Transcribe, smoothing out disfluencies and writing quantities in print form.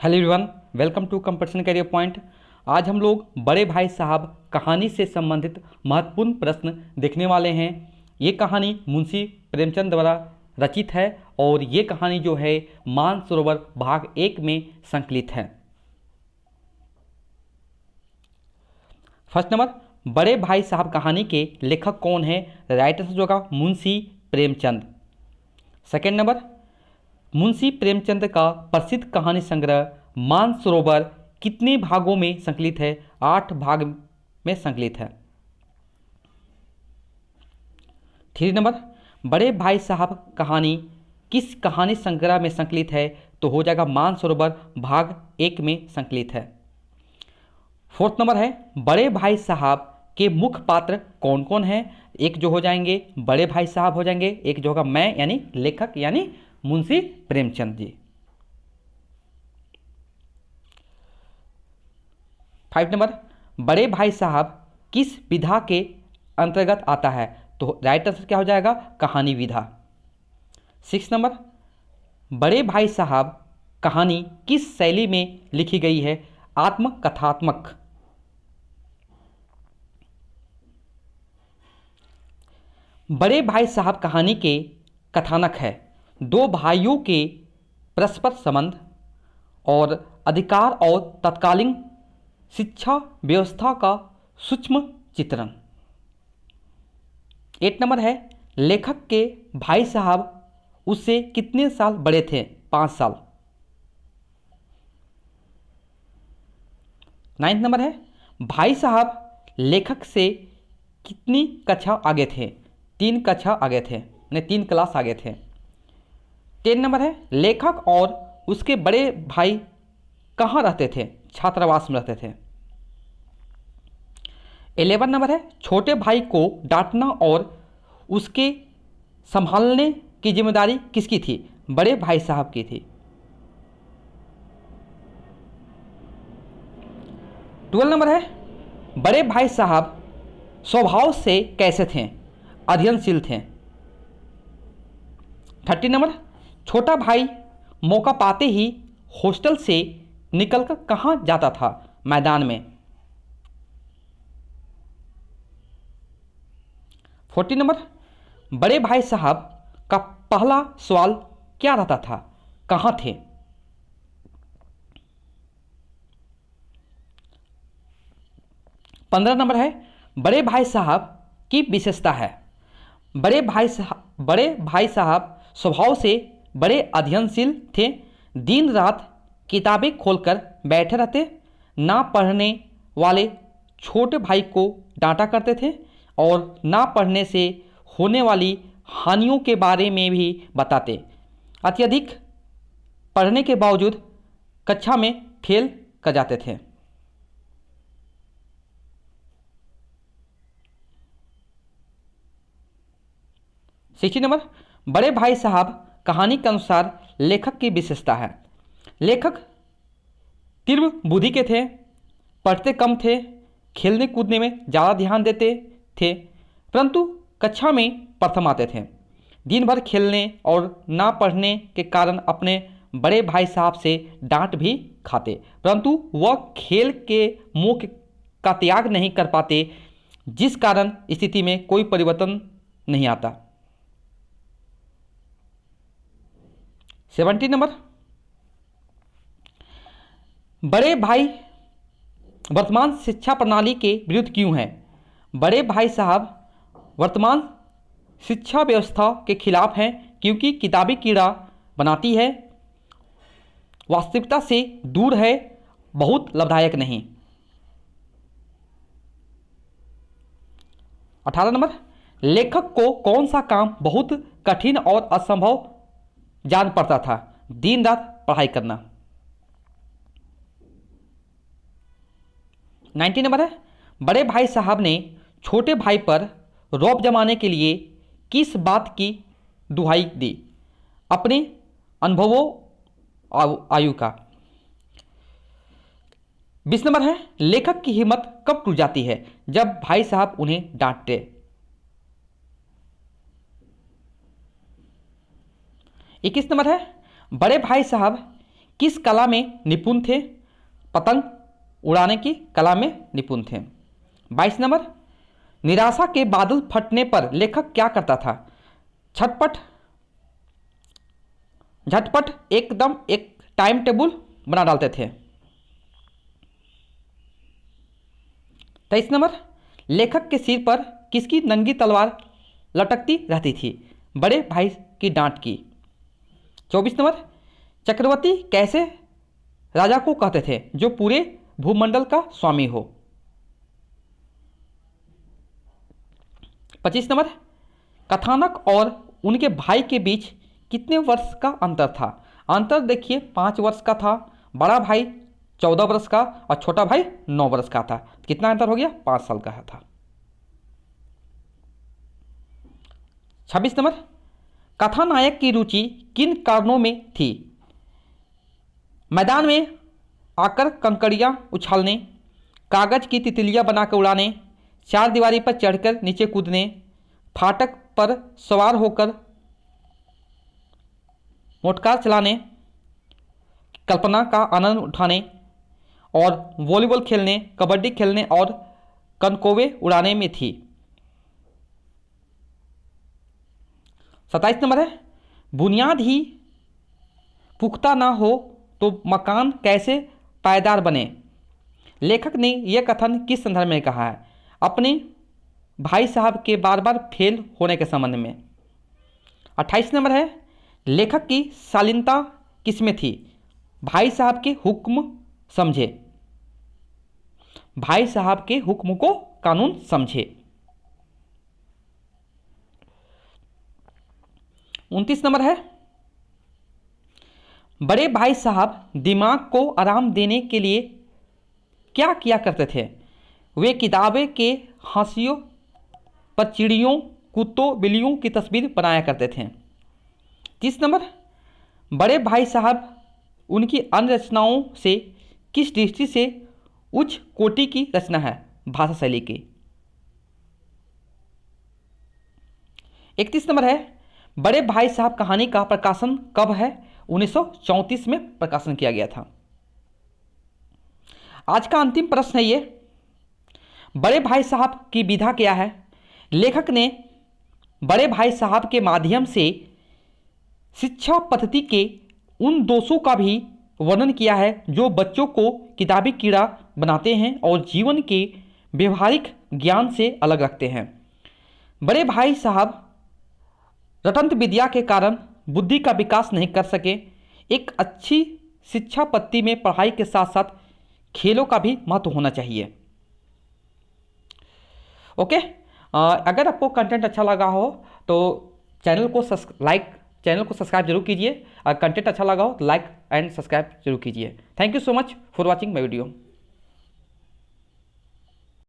Hello everyone, welcome to competition career point. आज हम लोग बड़े भाई साहब कहानी से संबंधित महत्वपूर्ण प्रश्न देखने वाले हैं। ये कहानी मुंशी प्रेमचंद द्वारा रचित है और ये कहानी जो है मानसरोवर भाग 1 में संकलित है। फर्स्ट नंबर, बड़े भाई साहब कहानी के लेखक कौन है? राइटर जो होगा मुंशी प्रेमचंद। सेकेंड नंबर, मुंशी प्रेमचंद का प्रसिद्ध कहानी संग्रह मानसरोवर कितने भागों में संकलित है? 8 भाग में संकलित है। 3 नंबर, बड़े भाई साहब कहानी किस कहानी संग्रह में संकलित है? तो हो जाएगा मानसरोवर भाग 1 में संकलित है। 4th नंबर है, बड़े भाई साहब के मुख्य पात्र कौन कौन हैं? एक जो हो जाएंगे बड़े भाई साहब हो जाएंगे, एक जो होगा मैं यानी लेखक यानी मुंशी प्रेमचंद जी। 5 नंबर, बड़े भाई साहब किस विधा के अंतर्गत आता है? तो राइट आंसर क्या हो जाएगा? कहानी विधा। 6 नंबर, बड़े भाई साहब कहानी किस शैली में लिखी गई है? आत्मकथात्मक। बड़े भाई साहब कहानी के कथानक है 2 भाइयों के परस्पर संबंध और अधिकार और तत्कालीन शिक्षा व्यवस्था का सूक्ष्म चित्रण। 8 नंबर है, लेखक के भाई साहब उससे कितने साल बड़े थे? 5 साल। 9 नंबर है, भाई साहब लेखक से कितनी कक्षा आगे थे? 3 कक्षा आगे थे, यानी 3 क्लास आगे थे। 10 नंबर है, लेखक और उसके बड़े भाई कहाँ रहते थे? छात्रावास में रहते थे। 11 नंबर है, छोटे भाई को डांटना और उसके संभालने की जिम्मेदारी किसकी थी? बड़े भाई साहब की थी। 12 नंबर है, बड़े भाई साहब स्वभाव से कैसे थे? अध्ययनशील थे। 30 नंबर, छोटा भाई मौका पाते ही हॉस्टल से निकलकर कहाँ जाता था? मैदान में। 40 नंबर, बड़े भाई साहब का पहला सवाल क्या रहता था? कहाँ थे? 15 नंबर है, बड़े भाई साहब की विशेषता है। बड़े भाई साहब स्वभाव से बड़े अध्ययनशील थे, दिन रात किताबें खोलकर बैठे रहते, ना पढ़ने वाले छोटे भाई को डांटा करते थे और ना पढ़ने से होने वाली हानियों के बारे में भी बताते। अत्यधिक पढ़ने के बावजूद कक्षा में फेल कर जाते थे। सिक्सटी नंबर, बड़े भाई साहब कहानी के अनुसार लेखक की विशेषता है। लेखक तीव्र बुद्धि के थे, पढ़ते कम थे, खेलने कूदने में ज़्यादा ध्यान देते थे, परंतु कक्षा में प्रथम आते थे। दिन भर खेलने और ना पढ़ने के कारण अपने बड़े भाई साहब से डांट भी खाते, परंतु वह खेल के मोह का त्याग नहीं कर पाते, जिस कारण स्थिति में कोई परिवर्तन नहीं आता। 70 नंबर, बड़े भाई वर्तमान शिक्षा प्रणाली के विरुद्ध क्यों हैं? बड़े भाई साहब वर्तमान शिक्षा व्यवस्था के खिलाफ हैं क्योंकि किताबी कीड़ा बनाती है, वास्तविकता से दूर है, बहुत लाभदायक नहीं। 18 नंबर, लेखक को कौन सा काम बहुत कठिन और असंभव जान पड़ता था? दिन रात पढ़ाई करना। 90 नंबर है, बड़े भाई साहब ने छोटे भाई पर रौब जमाने के लिए किस बात की दुहाई दी? अपने अनुभवों आयु का। 20 नंबर है, लेखक की हिम्मत कब टूट जाती है? जब भाई साहब उन्हें डांटते। 21 नंबर है, बड़े भाई साहब किस कला में निपुण थे? पतंग उड़ाने की कला में निपुण थे। 22 नंबर, निराशा के बादल फटने पर लेखक क्या करता था? झटपट एकदम एक टाइम टेबल बना डालते थे। 23 नंबर, लेखक के सिर पर किसकी नंगी तलवार लटकती रहती थी? बड़े भाई की डांट की। 24 नंबर, चक्रवर्ती कैसे राजा को कहते थे जो पूरे भूमंडल का स्वामी हो? 25 नंबर, कथानक और उनके भाई के बीच कितने वर्ष का अंतर था? अंतर देखिए 5 वर्ष का था। बड़ा भाई 14 वर्ष का और छोटा भाई 9 वर्ष का था। कितना अंतर हो गया? 5 साल का था। 26 नंबर, कथानायक की रुचि किन कारणों में थी? मैदान में आकर कंकड़ियां उछालने, कागज की तितलियां बनाकर उड़ाने, चार दीवारी पर चढ़कर नीचे कूदने, फाटक पर सवार होकर मोटरकार चलाने, कल्पना का आनंद उठाने और वॉलीबॉल खेलने, कबड्डी खेलने और कनकोवे उड़ाने में थी। 27 नंबर है, बुनियाद ही पुख्ता ना हो तो मकान कैसे पायदार बने? लेखक ने यह कथन किस संदर्भ में कहा है? अपने भाई साहब के बार बार फेल होने के संबंध में। 28 नंबर है, लेखक की शालीनता किसमें थी? भाई साहब के हुक्म समझे, भाई साहब के हुक्म को कानून समझे। 29 नंबर है, बड़े भाई साहब दिमाग को आराम देने के लिए क्या किया करते थे? वे किताबें के हाशियों पर चिड़ियों, कुत्तों, बिल्लियों की तस्वीर बनाया करते थे। 30 नंबर, बड़े भाई साहब उनकी अन्य रचनाओं से किस दृष्टि से उच्च कोटि की रचना है? भाषा शैली की। 31 नंबर है, बड़े भाई साहब कहानी का प्रकाशन कब है? 1934 में प्रकाशन किया गया था। आज का अंतिम प्रश्न है ये, बड़े भाई साहब की विधा क्या है? लेखक ने बड़े भाई साहब के माध्यम से शिक्षा पद्धति के उन दोषों का भी वर्णन किया है जो बच्चों को किताबी कीड़ा बनाते हैं और जीवन के व्यवहारिक ज्ञान से अलग रखते हैं। बड़े भाई साहब रटंत विद्या के कारण बुद्धि का विकास नहीं कर सके। एक अच्छी शिक्षा पद्धति में पढ़ाई के साथ साथ खेलों का भी महत्व होना चाहिए। ओके, अगर आपको कंटेंट अच्छा लगा हो तो चैनल को सब्सक्राइब जरूर कीजिए। अगर कंटेंट अच्छा लगा हो तो लाइक एंड सब्सक्राइब जरूर कीजिए। Thank you so much for watching my video.